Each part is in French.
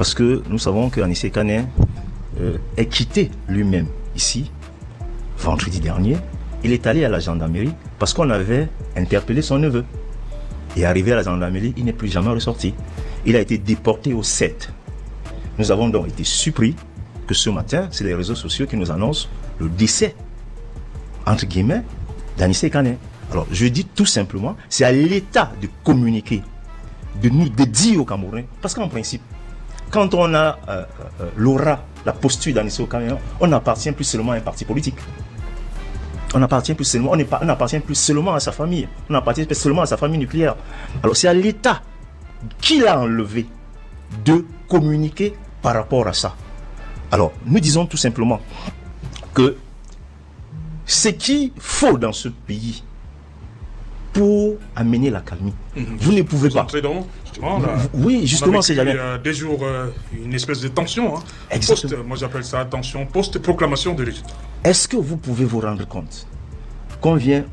Parce que nous savons qu'Anissé Kane est quitté lui-même ici, vendredi dernier. Il est allé à la gendarmerie parce qu'on avait interpellé son neveu. Et arrivé à la gendarmerie, il n'est plus jamais ressorti. Il a été déporté au 7. Nous avons donc été surpris que ce matin, c'est les réseaux sociaux qui nous annoncent le décès, entre guillemets, d'Anissé Kane. Alors, je dis tout simplement, c'est à l'État de communiquer, de dire aux Camerounais, parce qu'en principe, quand on a l'aura, la posture d'Anissé Kane, on n'appartient plus seulement à un parti politique. On n'appartient plus seulement, on n'appartient plus seulement à sa famille, on appartient plus seulement à sa famille nucléaire. Alors, c'est à l'État qui l'a enlevé de communiquer par rapport à ça. Alors, nous disons tout simplement que ce qu'il faut dans ce pays pour amener la calmie, vous ne pouvez pas. Oui, justement, c'est jamais. Des jours, une espèce de tension. Hein. Moi, j'appelle ça tension post-proclamation de résultats. Est-ce que vous pouvez vous rendre compte qu'on vient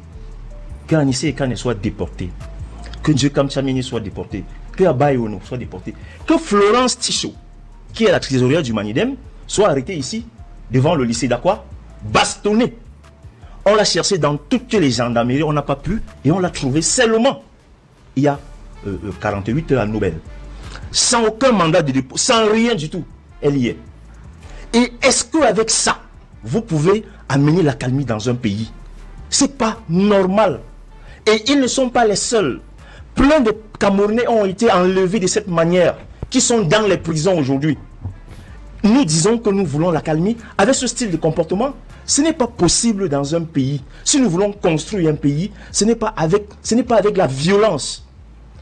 qu'Anissé Kane soit déporté, que Djekam Tchamini soit déporté, que Abaye Ono soit déporté, que Florence Tichot, qui est la trésorière du Manidem, soit arrêtée ici, devant le lycée d'Aqua, bastonnée. On l'a cherché dans toutes les gendarmeries, on n'a pas pu, et on l'a trouvé seulement il y a 48 heures à Nobel. Sans aucun mandat de dépôt, sans rien du tout, elle y est. Et est-ce qu'avec ça, vous pouvez amener la calmie dans un pays? C'est pas normal. Et ils ne sont pas les seuls. Plein de Camerounais ont été enlevés de cette manière, qui sont dans les prisons aujourd'hui. Nous disons que nous voulons la calmie. Avec ce style de comportement, ce n'est pas possible dans un pays. Si nous voulons construire un pays, ce n'est pas avec la violence,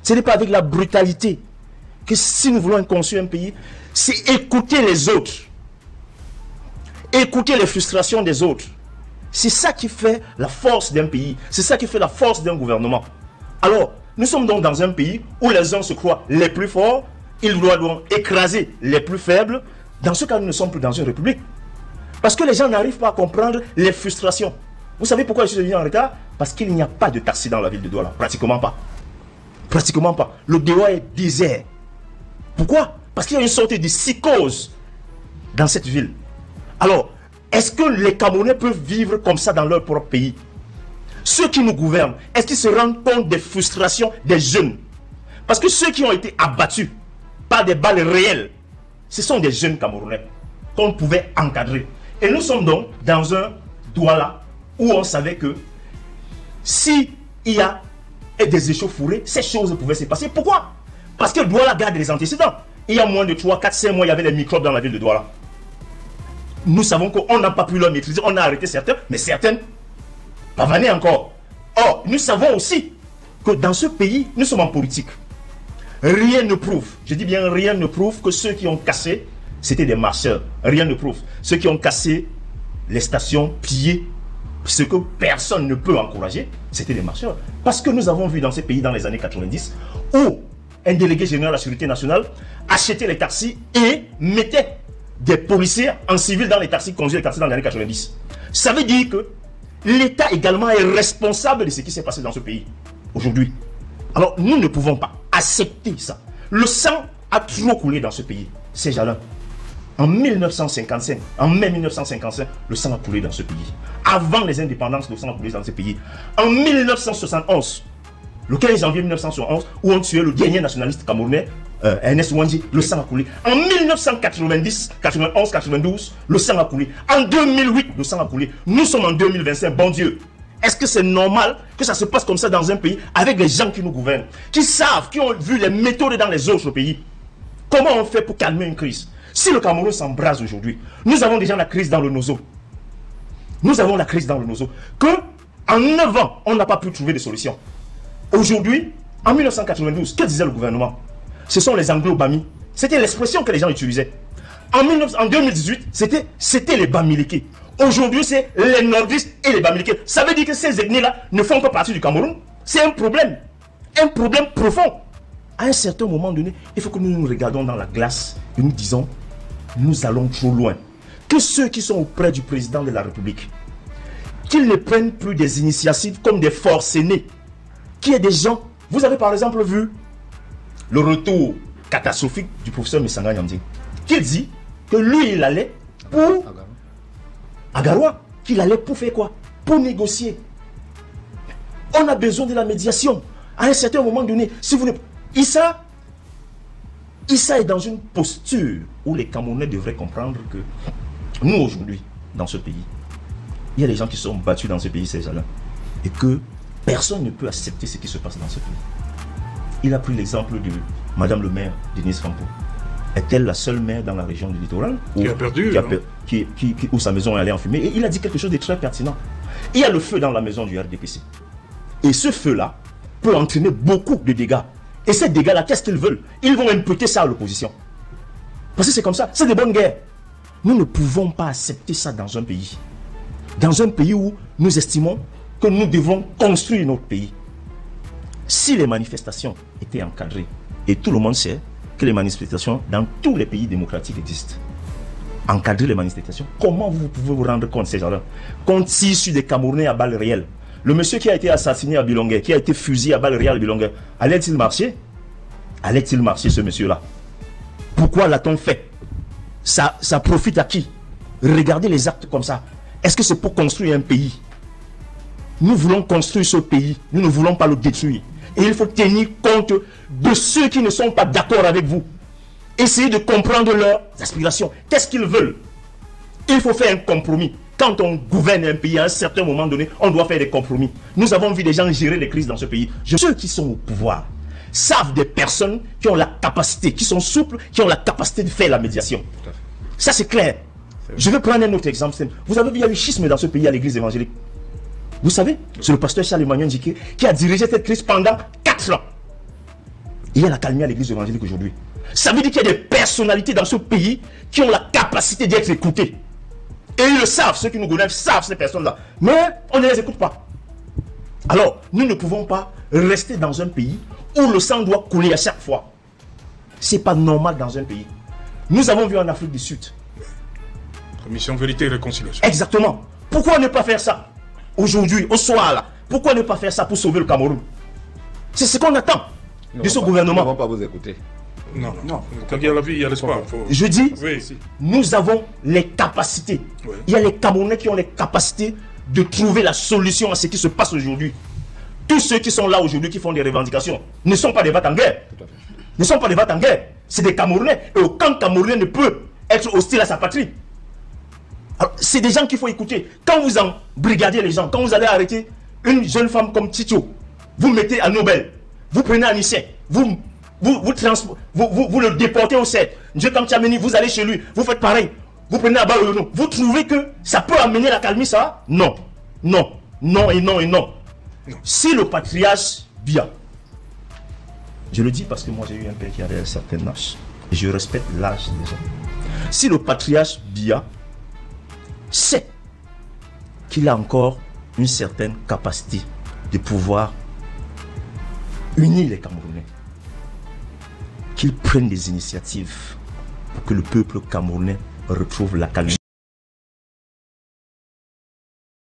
ce n'est pas avec la brutalité. Que si nous voulons construire un pays, c'est écouter les autres. Écouter les frustrations des autres. C'est ça qui fait la force d'un pays. C'est ça qui fait la force d'un gouvernement. Alors, nous sommes donc dans un pays où les uns se croient les plus forts, ils doivent écraser les plus faibles. Dans ce cas, nous ne sommes plus dans une république. Parce que les gens n'arrivent pas à comprendre les frustrations. Vous savez pourquoi je suis venu en retard? Parce qu'il n'y a pas de taxi dans la ville de Douala. Pratiquement pas. Pratiquement pas. Le Douala est désert. Pourquoi? Parce qu'il y a une sorte de psychose dans cette ville. Alors, est-ce que les Camerounais peuvent vivre comme ça dans leur propre pays? Ceux qui nous gouvernent, est-ce qu'ils se rendent compte des frustrations des jeunes? Parce que ceux qui ont été abattus par des balles réelles, ce sont des jeunes Camerounais qu'on pouvait encadrer. Et nous sommes donc dans un Douala où on savait que s'il y a des échauffourées, ces choses pouvaient se passer. Pourquoi? Parce que Douala garde les antécédents. Il y a moins de 3, 4, 5 mois, il y avait des microbes dans la ville de Douala. Nous savons qu'on n'a pas pu leur maîtriser. On a arrêté certains, mais certaines pavanées encore. Or, nous savons aussi que dans ce pays, nous sommes en politique. Rien ne prouve, je dis bien rien ne prouve que ceux qui ont cassé, c'était des marcheurs. Rien ne prouve. Ceux qui ont cassé les stations, pillées, ce que personne ne peut encourager, c'était des marcheurs. Parce que nous avons vu dans ces pays dans les années 90, où un délégué général de la sécurité nationale achetait les taxis et mettait des policiers en civil dans les taxis, conduisait les taxis dans les années 90. Ça veut dire que l'État également est responsable de ce qui s'est passé dans ce pays aujourd'hui. Alors nous ne pouvons pas accepter ça. Le sang a trop coulé dans ce pays. Ces gens-là, en 1955, en mai 1955, le sang a coulé dans ce pays. Avant les indépendances, le sang a coulé dans ce pays. En 1971, le 15 janvier 1971, où on tuait le dernier nationaliste camerounais, Ernest Ouandji, le sang a coulé. En 1990, 91, 92, le sang a coulé. En 2008, le sang a coulé. Nous sommes en 2025, bon Dieu. Est-ce que c'est normal que ça se passe comme ça dans un pays avec les gens qui nous gouvernent, qui savent, qui ont vu les méthodes dans les autres pays? Comment on fait pour calmer une crise? Si le Cameroun s'embrase aujourd'hui, nous avons déjà la crise dans le Nozo. Nous avons la crise dans le Nozo. Que en 9 ans, on n'a pas pu trouver de solution. Aujourd'hui, en 1992, que disait le gouvernement? Ce sont les Anglo-Bami. C'était l'expression que les gens utilisaient. En 2018, c'était les Bamileke. Aujourd'hui, c'est les nordistes et les Bamileke. Ça veut dire que ces ethnies-là ne font pas partie du Cameroun. C'est un problème profond. À un certain moment donné, il faut que nous nous regardions dans la glace et nous disons, nous allons trop loin. Que ceux qui sont auprès du président de la République, qu'ils ne prennent plus des initiatives comme des forcenés, qu'il y ait des gens. Vous avez par exemple vu le retour catastrophique du professeur Messanga Nyamding, qu'il dit que lui, il allait pour Agaroua, qu'il allait pour faire quoi? Pour négocier. On a besoin de la médiation. À un certain moment donné, si vous ne... Issa est dans une posture où les Camerounais devraient comprendre que nous, aujourd'hui, dans ce pays, il y a des gens qui sont battus dans ce pays, ces gens-là, et que personne ne peut accepter ce qui se passe dans ce pays. Il a pris l'exemple de Madame le maire, Denise Fampo. Est-elle la seule maire dans la région du littoral qui a perdu, où sa maison est allée en fumée? Et il a dit quelque chose de très pertinent. Il y a le feu dans la maison du RDPC. Et ce feu-là peut entraîner beaucoup de dégâts. Et ces dégâts-là, qu'est-ce qu'ils veulent? Ils vont imputer ça à l'opposition. Parce que c'est comme ça, c'est des bonnes guerres. Nous ne pouvons pas accepter ça dans un pays. Dans un pays où nous estimons que nous devons construire notre pays. Si les manifestations étaient encadrées, et tout le monde sait que les manifestations dans tous les pays démocratiques existent. Encadrer les manifestations, comment vous pouvez vous rendre compte de ces gens-là? Qu'on tire sur des Camerounais à balles réelles. Le monsieur qui a été assassiné à Bilongué, qui a été fusillé à balles réelles à Bilongué, allait-il marcher? Allait-il marcher, ce monsieur-là? Pourquoi l'a-t-on fait? Ça profite à qui? Regardez les actes comme ça. Est-ce que c'est pour construire un pays? Nous voulons construire ce pays. Nous ne voulons pas le détruire. Et il faut tenir compte de ceux qui ne sont pas d'accord avec vous. Essayez de comprendre leurs aspirations. Qu'est-ce qu'ils veulent? Il faut faire un compromis. Quand on gouverne un pays, à un certain moment donné, on doit faire des compromis. Nous avons vu des gens gérer les crises dans ce pays. Ceux qui sont au pouvoir savent des personnes qui ont la capacité, qui sont souples, qui ont la capacité de faire la médiation. Ça, c'est clair. Je vais prendre un autre exemple. Vous avez vu, il y a eu schisme dans ce pays à l'église évangélique. Vous savez, c'est le pasteur Charles Emmanuel Ndiké qui a dirigé cette crise pendant 4 ans. Il y a la calmie à l'église évangélique aujourd'hui. Ça veut dire qu'il y a des personnalités dans ce pays qui ont la capacité d'être écoutées. Et ils le savent, ceux qui nous connaissent savent ces personnes-là. Mais on ne les écoute pas. Alors, nous ne pouvons pas rester dans un pays où le sang doit couler à chaque fois. Ce n'est pas normal dans un pays. Nous avons vu en Afrique du Sud. Commission Vérité et Réconciliation. Exactement. Pourquoi ne pas faire ça aujourd'hui, au soir là? Pourquoi ne pas faire ça pour sauver le Cameroun? C'est ce qu'on attend de ce gouvernement. Nous ne vont pas vous écouter. Non. Quand il y a la vie, il y a l'espoir. Je dis, oui. Nous avons les capacités. Oui. Il y a les Camerounais qui ont les capacités de trouver la solution à ce qui se passe aujourd'hui. Tous ceux qui sont là aujourd'hui, qui font des revendications, ne sont pas des battes en guerre. Ne sont pas des battes en guerre. C'est des Camerounais. Et aucun Camerounais ne peut être hostile à sa patrie. C'est des gens qu'il faut écouter. Quand vous en brigadiez les gens, quand vous allez arrêter une jeune femme comme Tito, vous mettez à Nobel, vous prenez un lycée, vous le déportez au 7. Dieu comme Tchameni, vous allez chez lui, vous faites pareil. Vous prenez à Baoyono. Vous trouvez que ça peut amener la calmie, ça? Non. Non. Non et non et non. Si le patriarche Biya, je le dis parce que moi j'ai eu un père qui avait un certain âge, et je respecte l'âge des gens. Si le patriarche Biya sait qu'il a encore une certaine capacité de pouvoir unir les Camerounais, qu'il prenne des initiatives pour que le peuple camerounais retrouve la calme.